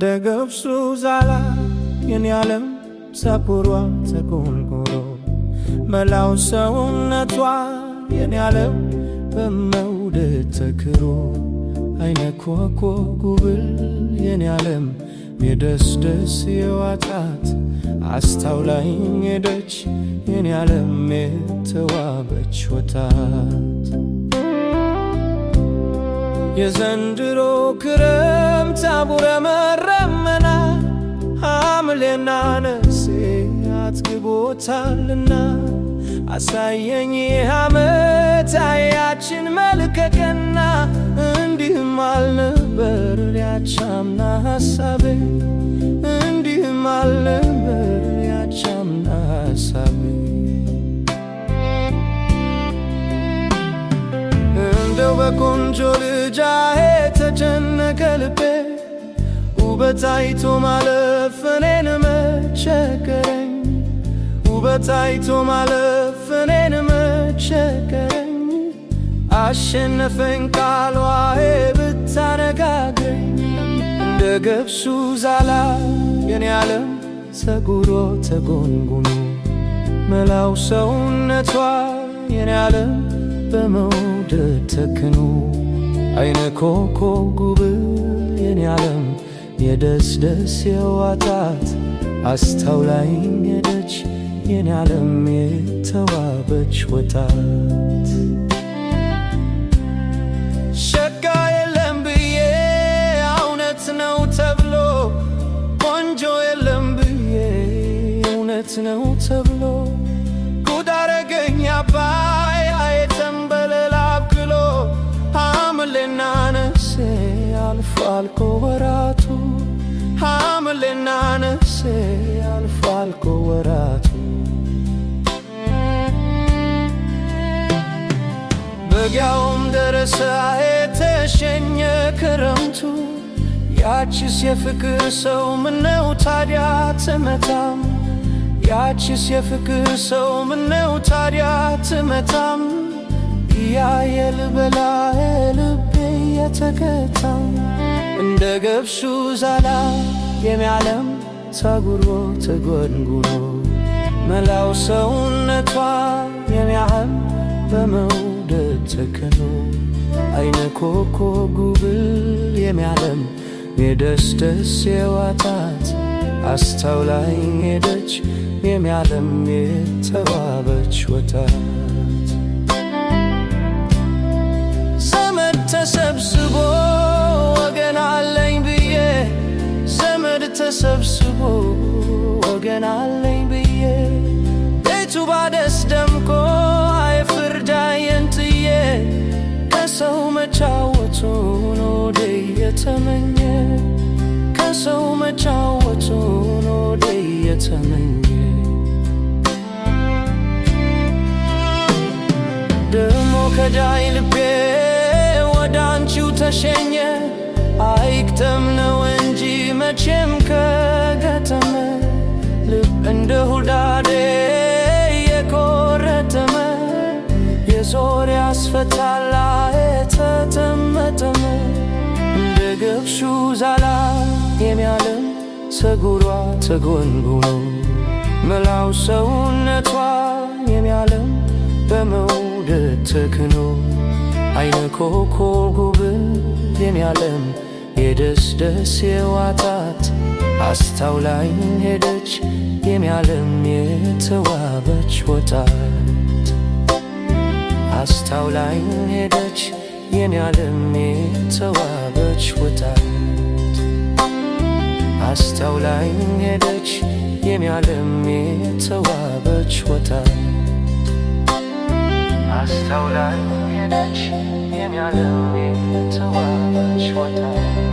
እንደ ገብሱ ዛላ የኔ ዓለም ፀጉሯ ተጎንጉኖ መላው ሰውነቷ የኔ ዓለም በመውደድ ተክሮ አይነ ኮከብ ጉብል የኔ ዓለም የደስ ደስ የዋጣት አስታውላኝ ሄደች የኔ ዓለም የተዋበች ወጣት። የዘንድሮ ክረምት አጉረመረመና ሐምሌና ነሐሴ አጥግቦታልና አሳየኝ ዓመት አያችን መልከቀና እንዲህም አልነበር ያቻምና ሐሳቤ እንዲህም አልነበር ያቻምና ሐሳቤ። እንደው በቆንጆ ልጅ ተጨነቀ ልቤ ውበት አይቶ ማለፍ እኔን መቸገረኝ ውበት አይቶ ማለፍ እኔን መቸገረኝ። አሸነፈኝ ቃሏ ብታነጋግረኝ እንደ ገብሱ ዛላ የኔ ዓለም ፀጉሯ ተጎንጉኖ መላው ሰውነቷ የኔ ዓለም በመውደድ ተክኖ አይነ ኮከብ ጉብል የኔ ዓለም የደስ ደስ የዋጣት አስታውላኝ ሄደች የኔ ዓለም የተዋበች ወጣት። ሸጋ የለም ብዬ እውነት ነው ተብሎ ቆንጆ የለም ብዬ እውነት ነው ተብሎ ጉድ አረገኝ አባይ የተንበለል አብክሎ ሐምሌና ነሐሴ አልፏል እኮ ወራቱ ሐምሌና ነሐሴ አልፏል እኮ ወራቱ። በጋውም ደረሰ ተሸኘ ክረምቱ ያቺስ የፍቅር ሰው ምነው ታዲያ ትመታም ያቺስ የፍቅር ሰው ምነው ታዲያ ትመታም ያየል በላ ልቤ የተከታም እንደ ገብሱ ዛላ የኔ ዓለም ፀጉሯ ተጎንጉኖ መላው ሰውነቷ የኔ ዓለም በመውደድ ተክኖ አይነ ኮከብ ጉብል የኔ ዓለም የደስ ደስ የዋጣት አስታውላኝ ሄደች የኔ ዓለም የተዋበች ወጣት። ዘመድ ተሰብስቦ ወገን አለኝ ብዬ ዘመድ ተሰብስቦ ወገን አለኝ ብዬ ቤቱ ባደስ ደምቆ አይፍርዳዬን ትዬ ከሰው መጫወቱን ወዴ የተመኘ ከሰው መጫወቱን ወዴ የተመኘ ደሞ ከዳይ ልቤ ወደ አንቺው ተሸኘ አይክተም ነው እንጂ መቼም ከገተመ ልብ እንደ ሁዳዴ የኮረተመ የዞር ያስፈታላ የተተመተመ እንደ ገብሱ ዛላ የኔ ዓለም ፀጉሯ ተጎንጉኖ መላው ሰውነቷ የኔ ዓለም በመውደድ ተክኖ አይነ ኮከብ ጉብል የኔ ዓለም የደስ ደስ የዋጣት አስታውላኝ ሄደች የኔ ዓለም የተዋበች ወጣት አስታውላኝ ሄደች የኔ ዓለም የተዋበች ወጣት አስታውላኝ ሄደች የኔ ዓለም የተዋበች ወጣት አስታውላኝ ሄደች የኔ ዓለም የተዋበች ወጣት።